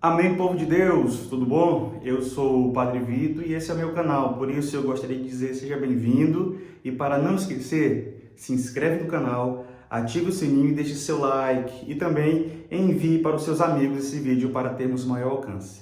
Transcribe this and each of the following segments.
Amém, povo de Deus, tudo bom? Eu sou o Padre Vitor e esse é o meu canal, por isso eu gostaria de dizer seja bem-vindo e para não esquecer, se inscreve no canal, ative o sininho e deixe seu like e também envie para os seus amigos esse vídeo para termos maior alcance.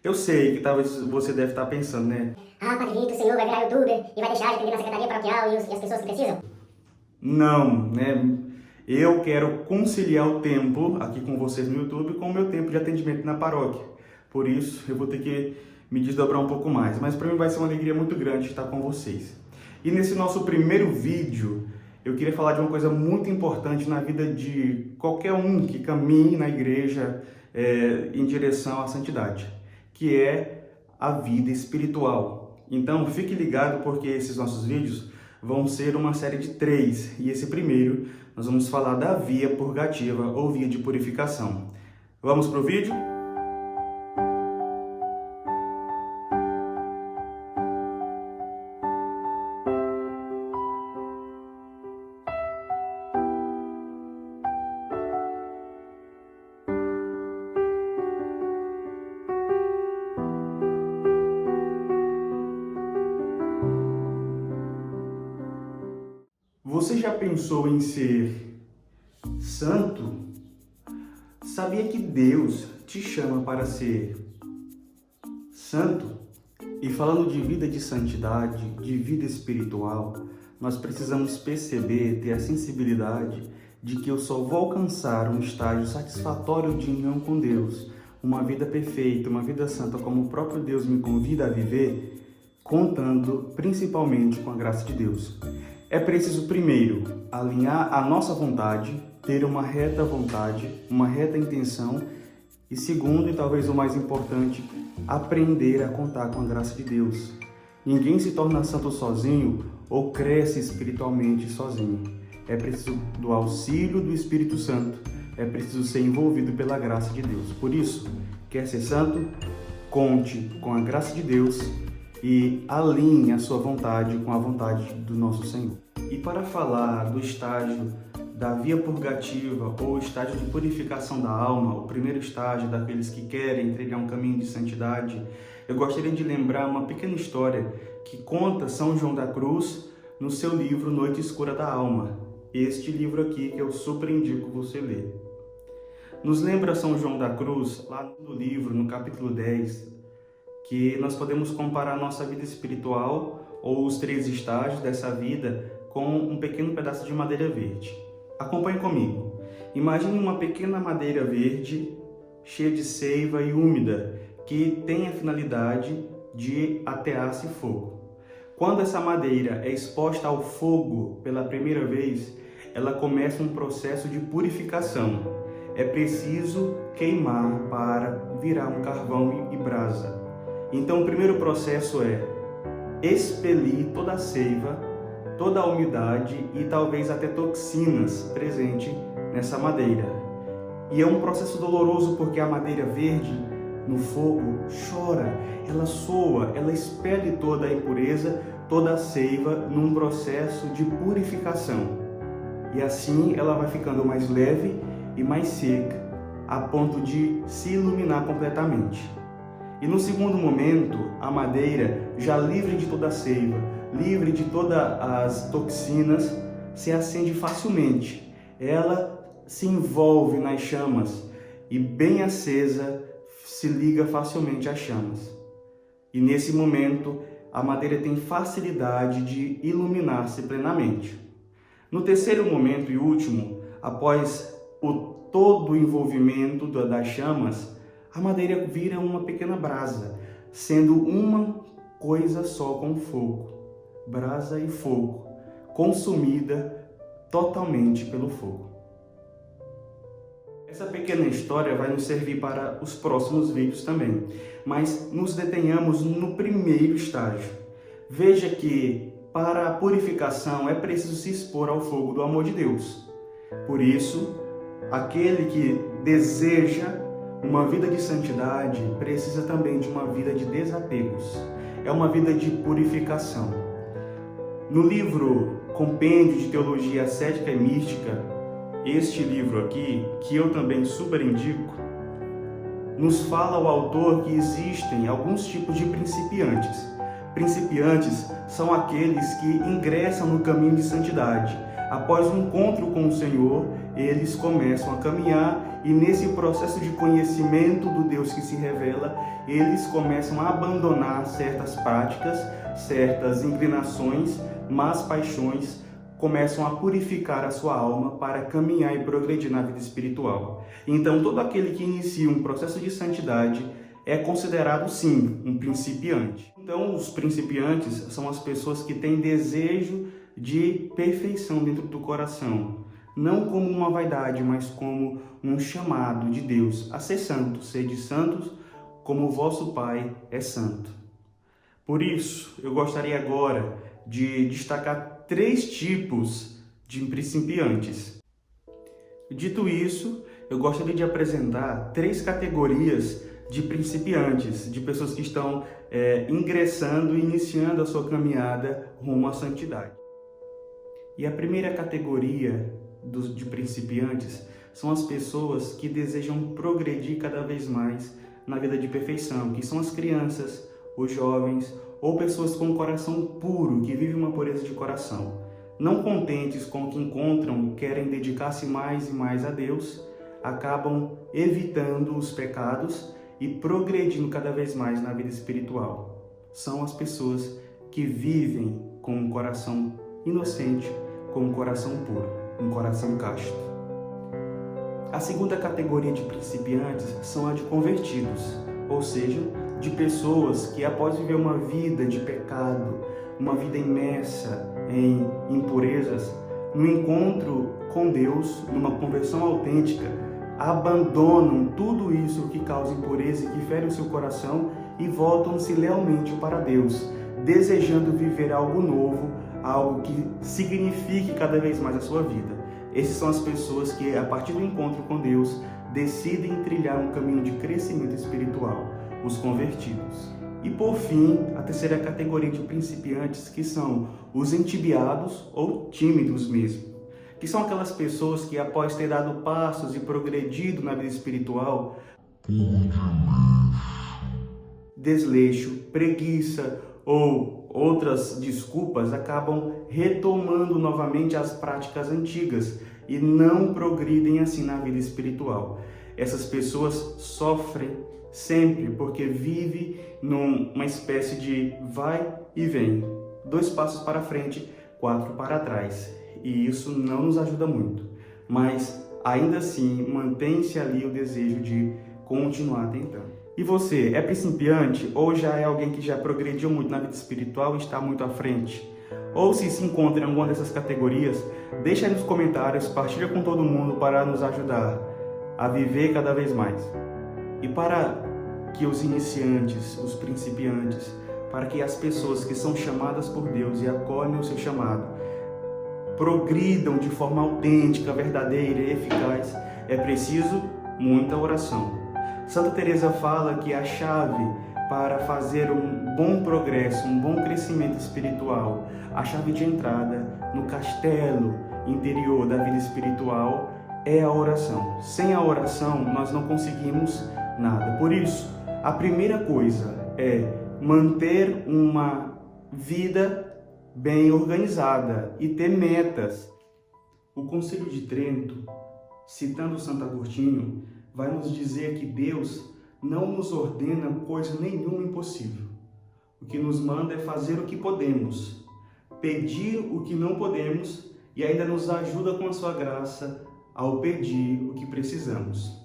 Eu sei que talvez você deve estar pensando, né? Ah, Padre Vitor, o senhor vai virar youtuber e vai deixar de atender na secretaria paroquial e as pessoas que precisam? Não, né? Eu quero conciliar o tempo aqui com vocês no YouTube com o meu tempo de atendimento na paróquia. Por isso, eu vou ter que me desdobrar um pouco mais. Mas para mim vai ser uma alegria muito grande estar com vocês. E nesse nosso primeiro vídeo, eu queria falar de uma coisa muito importante na vida de qualquer um que caminhe na igreja em direção à santidade, que é a vida espiritual. Então, fique ligado porque esses nossos vídeos vão ser uma série de 3, e esse primeiro nós vamos falar da via purgativa ou via de purificação. Vamos para o vídeo? Você já pensou em ser santo? Sabia que Deus te chama para ser santo? E falando de vida de santidade, de vida espiritual, nós precisamos perceber, ter a sensibilidade de que eu só vou alcançar um estágio satisfatório de união com Deus, uma vida perfeita, uma vida santa como o próprio Deus me convida a viver, contando principalmente com a graça de Deus. É preciso, primeiro, alinhar a nossa vontade, ter uma reta vontade, uma reta intenção e, segundo, e talvez o mais importante, aprender a contar com a graça de Deus. Ninguém se torna santo sozinho ou cresce espiritualmente sozinho. É preciso do auxílio do Espírito Santo, é preciso ser envolvido pela graça de Deus. Por isso, quer ser santo? Conte com a graça de Deus e alinhe a sua vontade com a vontade do nosso Senhor. E para falar do estágio da via purgativa ou estágio de purificação da alma, o primeiro estágio daqueles que querem trilhar um caminho de santidade, eu gostaria de lembrar uma pequena história que conta São João da Cruz no seu livro Noite Escura da Alma. Este livro aqui que eu super indico você ler. Nos lembra São João da Cruz, lá no livro, no capítulo 10, que nós podemos comparar nossa vida espiritual ou os 3 estágios dessa vida com um pequeno pedaço de madeira verde. Acompanhe comigo. Imagine uma pequena madeira verde, cheia de seiva e úmida, que tem a finalidade de atear-se fogo. Quando essa madeira é exposta ao fogo pela primeira vez, ela começa um processo de purificação. É preciso queimar para virar um carvão e brasa. Então, o primeiro processo é expelir toda a seiva, toda a umidade e talvez até toxinas presentes nessa madeira. E é um processo doloroso porque a madeira verde no fogo chora, ela soa, ela expele toda a impureza, toda a seiva num processo de purificação. E assim ela vai ficando mais leve e mais seca, a ponto de se iluminar completamente. E no segundo momento, a madeira, já livre de toda a seiva, livre de todas as toxinas, se acende facilmente. Ela se envolve nas chamas e, bem acesa, se liga facilmente às chamas. E nesse momento, a madeira tem facilidade de iluminar-se plenamente. No terceiro momento e último, após todo o envolvimento das chamas, a madeira vira uma pequena brasa, sendo uma coisa só com fogo, brasa e fogo, consumida totalmente pelo fogo. Essa pequena história vai nos servir para os próximos vídeos também, mas nos detenhamos no primeiro estágio. Veja que para a purificação é preciso se expor ao fogo do amor de Deus. Por isso, aquele que deseja uma vida de santidade precisa também de uma vida de desapegos. É uma vida de purificação. No livro Compêndio de Teologia Ascética e Mística, este livro aqui, que eu também super indico, nos fala o autor que existem alguns tipos de principiantes. Principiantes são aqueles que ingressam no caminho de santidade. Após um encontro com o Senhor, eles começam a caminhar e nesse processo de conhecimento do Deus que se revela, eles começam a abandonar certas práticas, certas inclinações, más paixões, começam a purificar a sua alma para caminhar e progredir na vida espiritual. Então, todo aquele que inicia um processo de santidade é considerado, sim, um principiante. Então, os principiantes são as pessoas que têm desejo de perfeição dentro do coração, não como uma vaidade, mas como um chamado de Deus a ser santo, sede santos, como o vosso Pai é santo. Por isso, eu gostaria agora de destacar 3 tipos de principiantes. Dito isso, eu gostaria de apresentar 3 categorias de principiantes, de pessoas que estão ingressando e iniciando a sua caminhada rumo à santidade. E a primeira categoria de principiantes são as pessoas que desejam progredir cada vez mais na vida de perfeição, que são as crianças, os jovens ou pessoas com um coração puro, que vivem uma pureza de coração. Não contentes com o que encontram, querem dedicar-se mais e mais a Deus, acabam evitando os pecados e progredindo cada vez mais na vida espiritual. São as pessoas que vivem com um coração inocente, com um coração puro, um coração casto. A segunda categoria de principiantes são a de convertidos, ou seja, de pessoas que após viver uma vida de pecado, uma vida imersa em impurezas, no encontro com Deus, numa conversão autêntica, abandonam tudo isso que causa impureza e que fere o seu coração e voltam-se lealmente para Deus, desejando viver algo novo, algo que signifique cada vez mais a sua vida. Essas são as pessoas que, a partir do encontro com Deus, decidem trilhar um caminho de crescimento espiritual, os convertidos. E por fim, a terceira categoria de principiantes, que são os entibiados ou tímidos mesmo, que são aquelas pessoas que, após ter dado passos e progredido na vida espiritual, desleixo, preguiça ou outras desculpas, acabam retomando novamente as práticas antigas e não progridem assim na vida espiritual. Essas pessoas sofrem sempre porque vivem numa espécie de vai e vem, 2 passos para frente, 4 para trás. E isso não nos ajuda muito, mas ainda assim mantém-se ali o desejo de continuar tentando. E você, é principiante ou já é alguém que já progrediu muito na vida espiritual e está muito à frente? Ou se encontra em alguma dessas categorias, deixa aí nos comentários, partilha com todo mundo para nos ajudar a viver cada vez mais. E para que os iniciantes, os principiantes, para que as pessoas que são chamadas por Deus e acolhem o seu chamado, progridam de forma autêntica, verdadeira e eficaz, é preciso muita oração. Santa Teresa fala que a chave para fazer um bom progresso, um bom crescimento espiritual, a chave de entrada no castelo interior da vida espiritual é a oração. Sem a oração, nós não conseguimos nada. Por isso, a primeira coisa é manter uma vida bem organizada e ter metas. O Concílio de Trento, citando Santo Agostinho, vai nos dizer que Deus não nos ordena coisa nenhuma impossível. O que nos manda é fazer o que podemos, pedir o que não podemos e ainda nos ajuda com a sua graça ao pedir o que precisamos.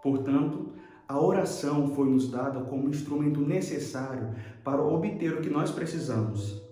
Portanto, a oração foi nos dada como instrumento necessário para obter o que nós precisamos.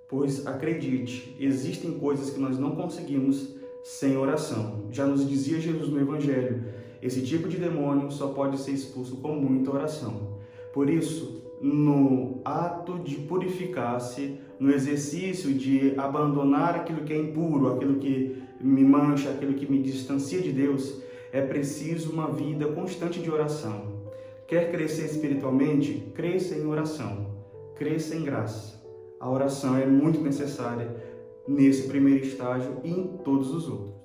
Pois, acredite, existem coisas que nós não conseguimos sem oração. Já nos dizia Jesus no Evangelho, esse tipo de demônio só pode ser expulso com muita oração. Por isso, no ato de purificar-se, no exercício de abandonar aquilo que é impuro, aquilo que me mancha, aquilo que me distancia de Deus, é preciso uma vida constante de oração. Quer crescer espiritualmente? Cresça em oração, cresça em graça. A oração é muito necessária nesse primeiro estágio e em todos os outros.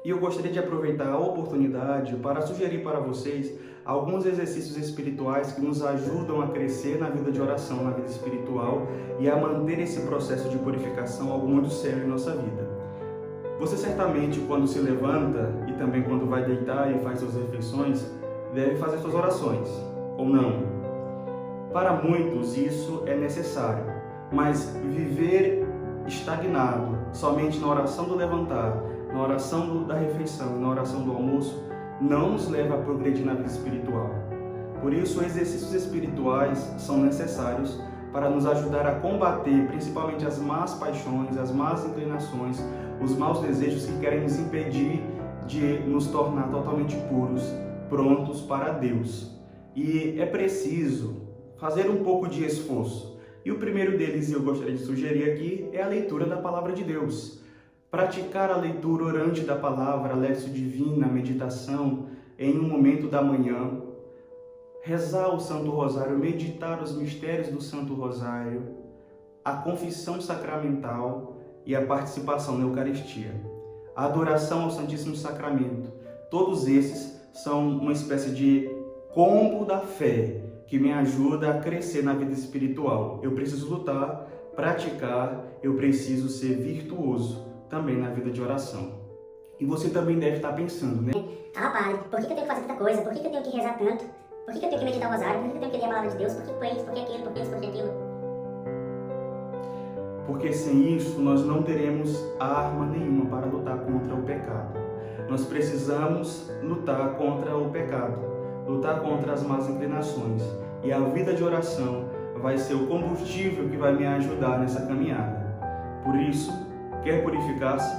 E eu gostaria de aproveitar a oportunidade para sugerir para vocês alguns exercícios espirituais que nos ajudam a crescer na vida de oração, na vida espiritual e a manter esse processo de purificação algo muito sério em nossa vida. Você certamente, quando se levanta e também quando vai deitar e faz suas refeições, deve fazer suas orações, ou não? Para muitos isso é necessário, mas viver estagnado somente na oração do levantar, na oração da refeição, na oração do almoço, não nos leva a progredir na vida espiritual. Por isso, exercícios espirituais são necessários para nos ajudar a combater principalmente as más paixões, as más inclinações, os maus desejos que querem nos impedir de nos tornar totalmente puros, prontos para Deus. E é preciso fazer um pouco de esforço. E o primeiro deles, eu gostaria de sugerir aqui, é a leitura da Palavra de Deus. Praticar a leitura orante da Palavra, a Lécio Divina, a meditação, em um momento da manhã, rezar o Santo Rosário, meditar os mistérios do Santo Rosário, a confissão sacramental e a participação na Eucaristia. A adoração ao Santíssimo Sacramento. Todos esses são uma espécie de combo da fé que me ajuda a crescer na vida espiritual. Eu preciso lutar, praticar, eu preciso ser virtuoso também na vida de oração. E você também deve estar pensando, né? Ah, padre, por que eu tenho que fazer tanta coisa? Por que eu tenho que rezar tanto? Por que eu tenho que meditar o rosário? Por que eu tenho que ler a palavra de Deus? Por que isso? Por que aquilo? Por que isso? Por que aquilo? Porque sem isso nós não teremos arma nenhuma para lutar contra o pecado. Nós precisamos lutar contra o pecado, lutar contra as más inclinações. E a vida de oração vai ser o combustível que vai me ajudar nessa caminhada. Por isso, quer purificar-se,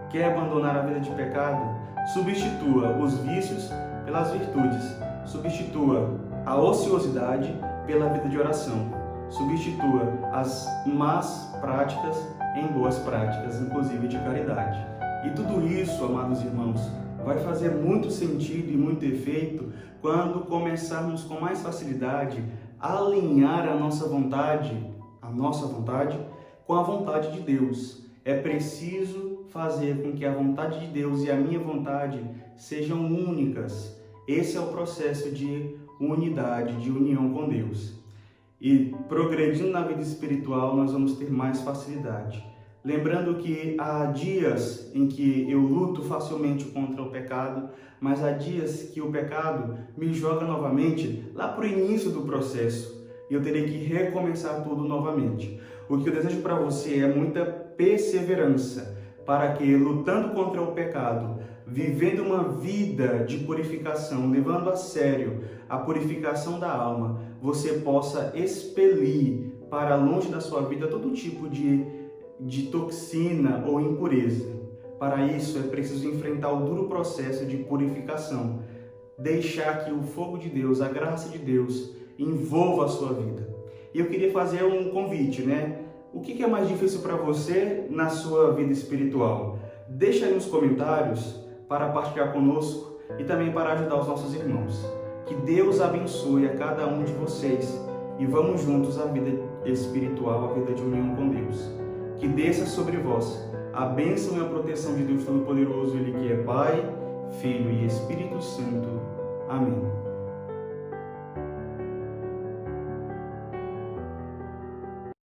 quer abandonar a vida de pecado, substitua os vícios pelas virtudes, substitua a ociosidade pela vida de oração, substitua as más práticas em boas práticas, inclusive de caridade. E tudo isso, amados irmãos, vai fazer muito sentido e muito efeito quando começarmos com mais facilidade a alinhar a nossa vontade com a vontade de Deus. É preciso fazer com que a vontade de Deus e a minha vontade sejam únicas. Esse é o processo de unidade, de união com Deus. E progredindo na vida espiritual, nós vamos ter mais facilidade. Lembrando que há dias em que eu luto facilmente contra o pecado, mas há dias que o pecado me joga novamente lá para o início do processo e eu terei que recomeçar tudo novamente. O que eu desejo para você é muita perseverança para que, lutando contra o pecado, vivendo uma vida de purificação, levando a sério a purificação da alma, você possa expelir para longe da sua vida todo tipo de toxina ou impureza. Para isso é preciso enfrentar o duro processo de purificação, deixar que o fogo de Deus, a graça de Deus, envolva a sua vida. E eu queria fazer um convite, né? O que é mais difícil para você na sua vida espiritual? Deixa aí nos comentários para partilhar conosco e também para ajudar os nossos irmãos. Que Deus abençoe a cada um de vocês e vamos juntos à vida espiritual, à vida de união com Deus. Que desça sobre vós a bênção e a proteção de Deus Todo-Poderoso, Ele que é Pai, Filho e Espírito Santo. Amém.